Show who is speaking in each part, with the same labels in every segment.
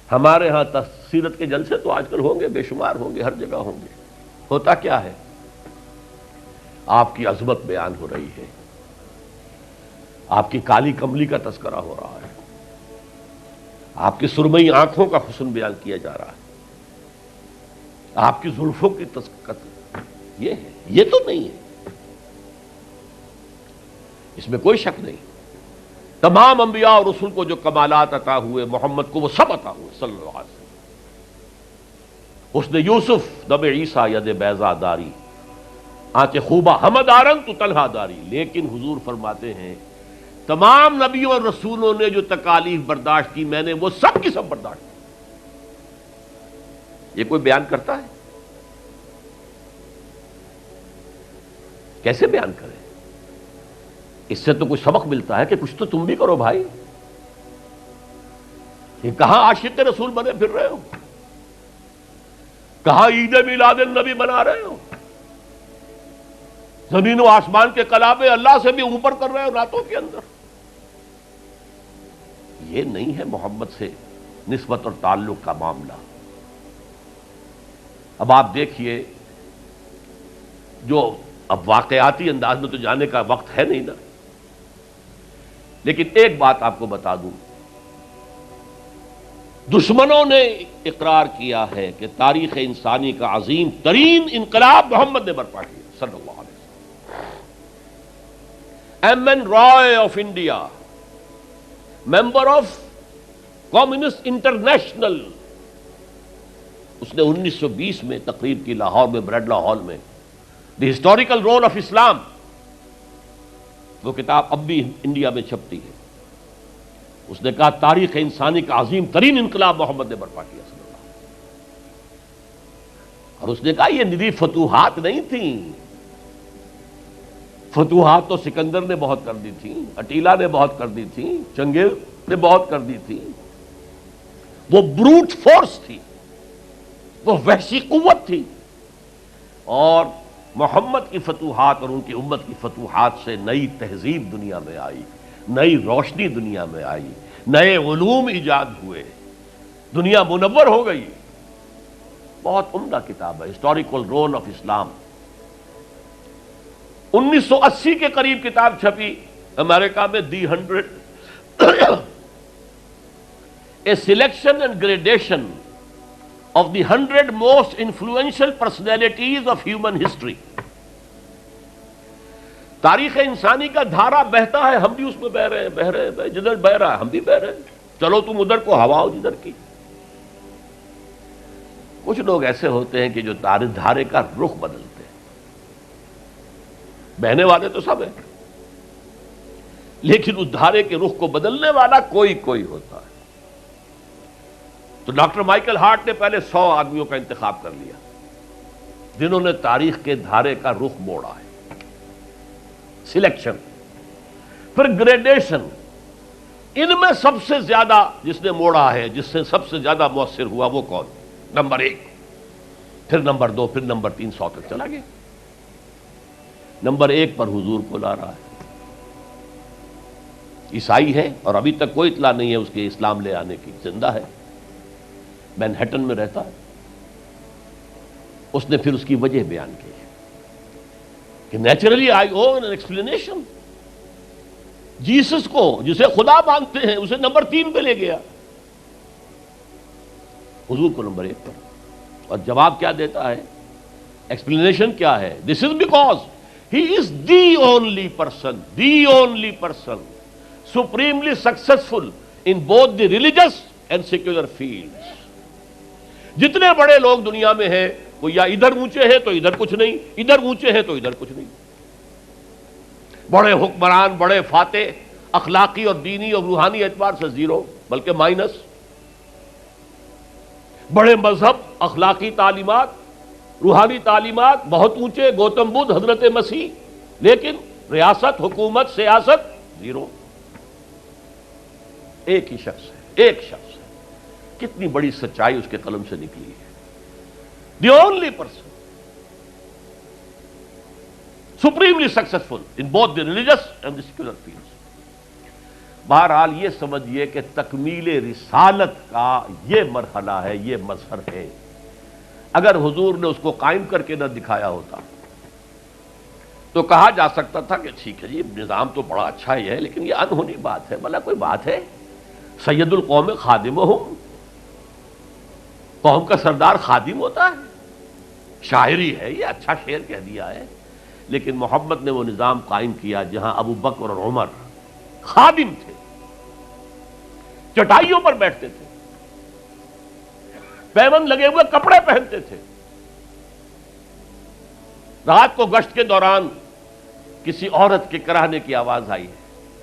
Speaker 1: ہمارے ہاں سیرت کے جلسے تو آج کل ہوں گے، بے شمار ہوں گے، ہر جگہ ہوں گے. ہوتا کیا ہے؟ آپ کی عظمت بیان ہو رہی ہے، آپ کی کالی کملی کا تذکرہ ہو رہا ہے، آپ کی سرمئی آنکھوں کا حسن بیان کیا جا رہا ہے، آپ کی زلفوں کی یہ ہے، یہ تو نہیں ہے، اس میں کوئی شک نہیں. تمام انبیاء اور رسول کو جو کمالات عطا ہوئے، محمد کو وہ سب عطا ہوئے صلی اللہ علیہ وسلم. حسن یوسف دم عیسیٰ ید بیضا داری، آنچ خوبہ ہمدارن تو تنہا داری. لیکن حضور فرماتے ہیں تمام نبیوں اور رسولوں نے جو تکالیف برداشت کی، میں نے وہ سب کی سب برداشت کی. یہ کوئی بیان کرتا ہے؟ کیسے بیان کرے؟ اس سے تو کچھ سبق ملتا ہے کہ کچھ تو تم بھی کرو بھائی. یہ کہاں عاشق رسول بنے پھر رہے ہو؟ کہاں عید میلاد النبی بنا رہے ہو؟ زمین و آسمان کے کلابے اللہ سے بھی اوپر کر رہے ہو راتوں کے اندر. یہ نہیں ہے محمد سے نسبت اور تعلق کا معاملہ. اب آپ دیکھیے، جو اب واقعاتی انداز میں تو جانے کا وقت ہے نہیں نا، لیکن ایک بات آپ کو بتا دوں، دشمنوں نے اقرار کیا ہے کہ تاریخ انسانی کا عظیم ترین انقلاب محمد نے برپا کیا صلی اللہ علیہ وسلم. M N Roy of India, member of communist international, اس نے 1920 میں تقریر کی لاہور میں، بریڈلا ہال میں، دی ہسٹوریکل رول آف اسلام. وہ کتاب اب بھی انڈیا میں چھپتی ہے. اس نے کہا تاریخ انسانی کا عظیم ترین انقلاب محمد نے برپا کیا صلی اللہ علیہ وسلم. اور اس نے کہا یہ ندی فتوحات نہیں تھیں، فتوحات تو سکندر نے بہت کر دی تھی، اٹیلا نے بہت کر دی تھی، چنگیز نے بہت کر دی تھی. وہ بروٹ فورس تھی، وہ وحشی قوت تھی. اور محمد کی فتوحات اور ان کی امت کی فتوحات سے نئی تہذیب دنیا میں آئی، نئی روشنی دنیا میں آئی، نئے علوم ایجاد ہوئے، دنیا منور ہو گئی. بہت عمدہ کتاب ہے ہسٹوریکل رول آف اسلام. 1980 کے قریب کتاب چھپی امریکہ میں، دی 100 a selection and gradation of the 100 most influential personalities of human history. تاریخ انسانی کا دھارا بہتا ہے، ہم بھی اس میں بہ رہے ہیں، جدھر بہ رہا ہے ہم بھی بہ رہے ہیں. چلو تم ادھر کو ہواؤ جدھر کی. کچھ لوگ ایسے ہوتے ہیں کہ جو دھارے کا رخ بدلتے ہیں. بہنے والے تو سب ہیں، لیکن اس دھارے کے رخ کو بدلنے والا کوئی ہوتا ہے. تو ڈاکٹر مائیکل ہارٹ نے پہلے 100 آدمیوں کا انتخاب کر لیا جنہوں نے تاریخ کے دھارے کا رخ موڑا ہے. سلیکشن، پھر گریڈیشن. ان میں سب سے زیادہ جس نے موڑا ہے، جس سے سب سے زیادہ مؤثر ہوا، وہ کون؟ نمبر 1، پھر نمبر 2، پھر نمبر 3، 100 تک چلا گیا. نمبر 1 پر حضور کو لا رہا ہے. عیسائی ہے اور ابھی تک کوئی اطلاع نہیں ہے اس کے اسلام لے آنے کی. زندہ ہے، مینہٹن میں رہتا ہے. اس نے پھر اس کی وجہ بیان کی کہ naturally I own an explanation. Jesus کو جسے خدا مانتے ہیں اسے نمبر 3 پہ لے گیا، حضور کو نمبر 1 پر. اور جواب کیا دیتا ہے؟ ایکسپلینیشن کیا ہے؟ This is because he is the only person supremely successful in both the religious and secular fields. جتنے بڑے لوگ دنیا میں ہیں وہ یا ادھر اونچے ہیں تو ادھر کچھ نہیں، ادھر اونچے ہیں تو ادھر کچھ نہیں. بڑے حکمران، بڑے فاتح، اخلاقی اور دینی اور روحانی اعتبار سے 0 بلکہ مائنس. بڑے مذہب، اخلاقی تعلیمات، روحانی تعلیمات بہت اونچے، گوتم بدھ، حضرت مسیح، لیکن ریاست، حکومت، سیاست 0. ایک ہی شخص ہے، ایک شخص ہے. کتنی بڑی سچائی اس کے قلم سے نکلی ہے. دی only person supremely successful in both the religious and the secular fields. بہرحال یہ سمجھیے کہ تکمیل رسالت کا یہ مرحلہ ہے، یہ مظہر ہے۔ اگر حضور نے اس کو قائم کر کے نہ دکھایا ہوتا تو کہا جا سکتا تھا کہ ٹھیک ہے جی نظام تو بڑا اچھا ہی ہے، لیکن یہ انہونی بات ہے، بھلا کوئی بات ہے؟ سید القوم خادمہم، قوم کا سردار خادم ہوتا ہے، شاعری ہے یہ، اچھا شعر کہہ دیا ہے۔ لیکن محمد نے وہ نظام قائم کیا جہاں ابو بکر اور عمر خادم تھے، چٹائیوں پر بیٹھتے تھے، پیوند لگے ہوئے کپڑے پہنتے تھے، رات کو گشت کے دوران کسی عورت کے کراہنے کی آواز آئی ہے،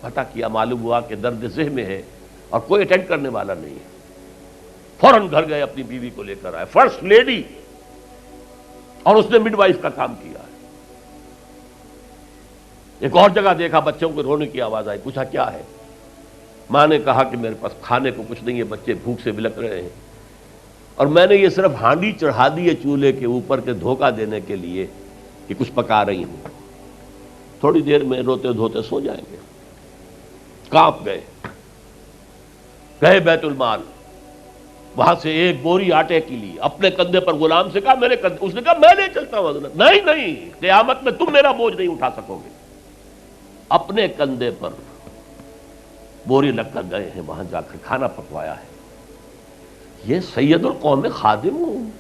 Speaker 1: پتہ کیا، معلوم ہوا کہ درد ذہن میں ہے اور کوئی اٹینڈ کرنے والا نہیں ہے، فوراً گھر گئے، اپنی بیوی کو لے کر آئے، فرسٹ لیڈی، اور اس نے مڈ وائف کا کام کیا ہے۔ ایک اور جگہ دیکھا، بچوں کو رونے کی آواز آئی، پوچھا کیا ہے؟ ماں نے کہا کہ میرے پاس کھانے کو کچھ نہیں ہے، بچے بھوک سے بلک رہے ہیں، اور میں نے یہ صرف ہانڈی چڑھا دی ہے چولہے کے اوپر کے دھوکہ دینے کے لیے کہ کچھ پکا رہی ہوں، تھوڑی دیر میں روتے دھوتے سو جائیں گے۔ کانپ گئے، گئے بیت المال، وہاں سے ایک بوری آٹے کی لی، اپنے کندھے پر، غلام سے کہا میرے کندھے، اس نے کہا میں نہیں چلتا ہوں حضرت۔ نہیں نہیں، قیامت میں تم میرا بوجھ نہیں اٹھا سکو گے۔ اپنے کندھے پر بوری لگ کر گئے ہیں، وہاں جا کر کھانا پکوایا ہے۔ یہ سید القوم خادم ہوں،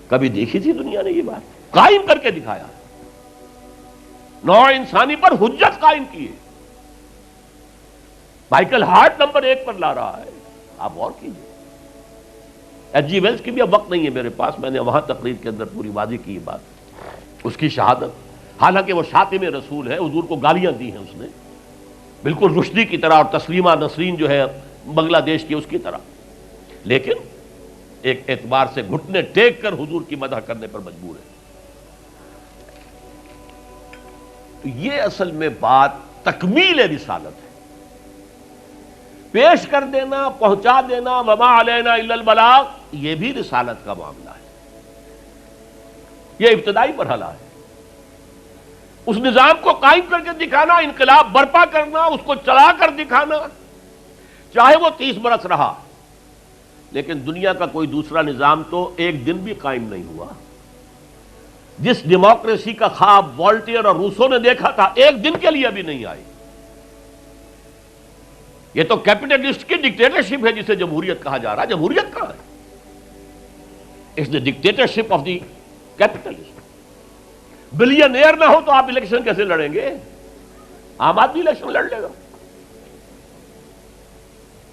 Speaker 1: کبھی دیکھی تھی دنیا نے یہ بات؟ قائم کر کے دکھایا، نوع انسانی پر حجت قائم کی ہے۔ مائیکل ہارٹ نمبر 1 پر لا رہا ہے، آپ غور کیجئے۔ ایچ جی ویلز کی بھی اب وقت نہیں ہے میرے پاس، میں نے وہاں تقریر کے اندر پوری واضح کی بات، اس کی شہادت، حالانکہ وہ شاتم رسول ہے، حضور کو گالیاں دی ہیں اس نے، بالکل رشدی کی طرح، اور تسلیمہ نسرین جو ہے بنگلہ دیش کی اس کی طرح، لیکن ایک اعتبار سے گھٹنے ٹیک کر حضور کی مدح کرنے پر مجبور ہے۔ تو یہ اصل میں بات تکمیل رسالت ہے، پیش کر دینا، پہنچا دینا، وما علینا الا البلاغ، یہ بھی رسالت کا معاملہ ہے، یہ ابتدائی مرحلہ ہے۔ اس نظام کو قائم کر کے دکھانا، انقلاب برپا کرنا، اس کو چلا کر دکھانا، چاہے وہ 30 برس رہا، لیکن دنیا کا کوئی دوسرا نظام تو ایک دن بھی قائم نہیں ہوا۔ جس ڈیموکریسی کا خواب والٹیئر اور روسو نے دیکھا تھا، ایک دن کے لیے بھی نہیں آئی۔ یہ تو کیپٹلسٹ کی ڈکٹیٹرشپ ہے جسے جمہوریت کہا جا رہا ہے۔ جمہوریت کہاں ہے؟ It's the dictatorship of the capitalist. Billionaire نہ ہو تو آپ الیکشن کیسے لڑیں گے؟ عام آدمی الیکشن لڑ لے گا۔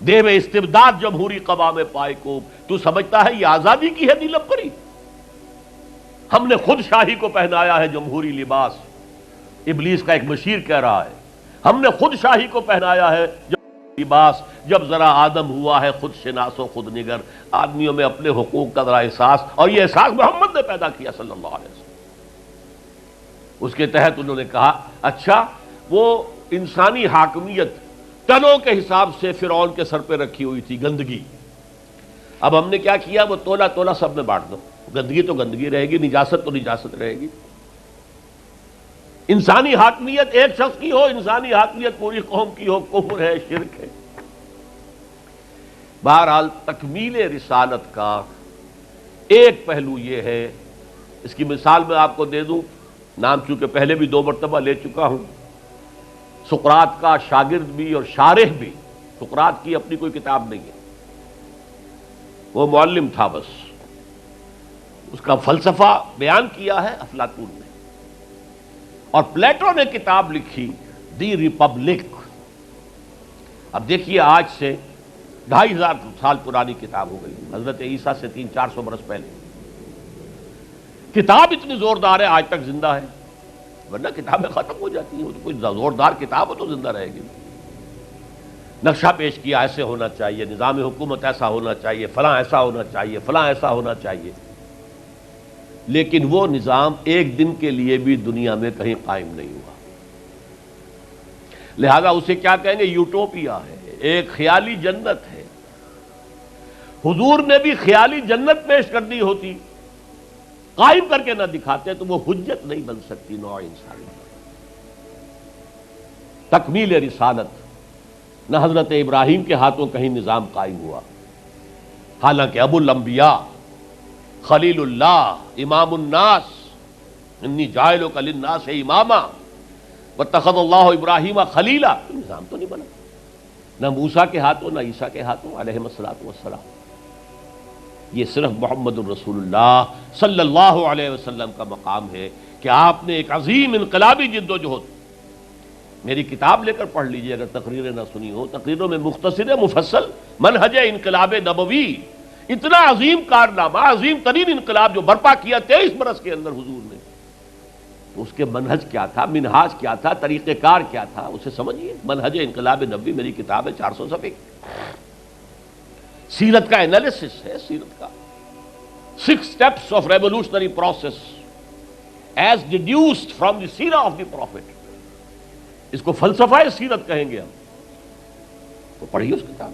Speaker 1: دے میں استبداد جمہوری قوام پائے کو، تو سمجھتا ہے یہ آزادی کی ہے نیلم پری؟ ہم نے خود شاہی کو پہنایا ہے جمہوری لباس، ابلیس کا ایک مشیر کہہ رہا ہے، ہم نے خود شاہی کو پہنایا ہے جمہوری لباس، جب ذرا آدم ہوا ہے خود شناس و خود نگر۔ آدمیوں میں اپنے حقوق کا ذرا احساس، اور یہ احساس محمد نے پیدا کیا صلی اللہ علیہ وسلم۔ اس کے تحت انہوں نے کہا اچھا وہ انسانی حاکمیت ٹنوں کے حساب سے فرعون کے سر پہ رکھی ہوئی تھی، گندگی، اب ہم نے کیا کیا، وہ تولا تولا سب میں بانٹ دو، گندگی تو گندگی رہے گی، نجاست تو نجاست رہے گی۔ انسانی حاکمیت ایک شخص کی ہو، انسانی حاکمیت پوری قوم کی ہو، کفر ہے، شرک ہے۔ بہرحال تکمیل رسالت کا ایک پہلو یہ ہے، اس کی مثال میں آپ کو دے دوں، نام چونکہ پہلے بھی 2 مرتبہ لے چکا ہوں، سقراط کا شاگرد بھی اور شارح بھی، سقراط کی اپنی کوئی کتاب نہیں ہے، وہ معلم تھا بس، اس کا فلسفہ بیان کیا ہے افلاطون نے، اور پلیٹو نے کتاب لکھی دی ریپبلک۔ اب دیکھیے آج سے 2500 سال پرانی کتاب ہو گئی، حضرت عیسیٰ سے 300-400 برس پہلے، کتاب اتنی زوردار ہے آج تک زندہ ہے، ورنہ کتابیں ختم ہو جاتی ہیں، وہ تو کوئی زوردار کتاب ہو تو زندہ رہے گی۔ نقشہ پیش کیا ایسے ہونا چاہیے، نظام حکومت ایسا ہونا چاہیے، فلاں ایسا ہونا چاہیے، فلاں ایسا ہونا چاہیے، لیکن وہ نظام ایک دن کے لیے بھی دنیا میں کہیں قائم نہیں ہوا، لہذا اسے کیا کہیں گے؟ یوٹوپیا ہے، ایک خیالی جنت ہے۔ حضور نے بھی خیالی جنت پیش کر دی ہوتی، قائم کر کے نہ دکھاتے تو وہ حجت نہیں بن سکتی نوع انسانی۔ تکمیل رسالت، نہ حضرت ابراہیم کے ہاتھوں کہیں نظام قائم ہوا، حالانکہ ابو الانبیاء، خلیل اللہ، امام الناس، انی جاعلک للناس اماما واتخذ اللہ ابراہیم خلیلا، نظام تو نہیں بنا، نہ موسیٰ کے ہاتھوں نہ عیسیٰ کے ہاتھوں علیہم الصلوۃ والسلام۔ یہ صرف محمد الرسول اللہ صلی اللہ علیہ وسلم کا مقام ہے کہ آپ نے ایک عظیم انقلابی جد و جہد، میری کتاب لے کر پڑھ لیجئے اگر تقریریں نہ سنی ہو، تقریروں میں مختصر مفصل منہج انقلاب نبوی، اتنا عظیم کارنامہ، عظیم ترین انقلاب جو برپا کیا 23 برس کے اندر حضور نے، تو اس کے منہج کیا تھا، منہاج کیا تھا، طریقہ کار کیا تھا، اسے سمجھیے۔ منہج انقلاب نبوی میری کتاب ہے، 400 صفحے کی، سیرت کا انالیسس ہے، سیرت کا 6 steps of revolutionary process as deduced from the سیرہ of the prophet، اس کو فلسفہ سیرت کہیں گے ہم، تو پڑھیے اس کتاب۔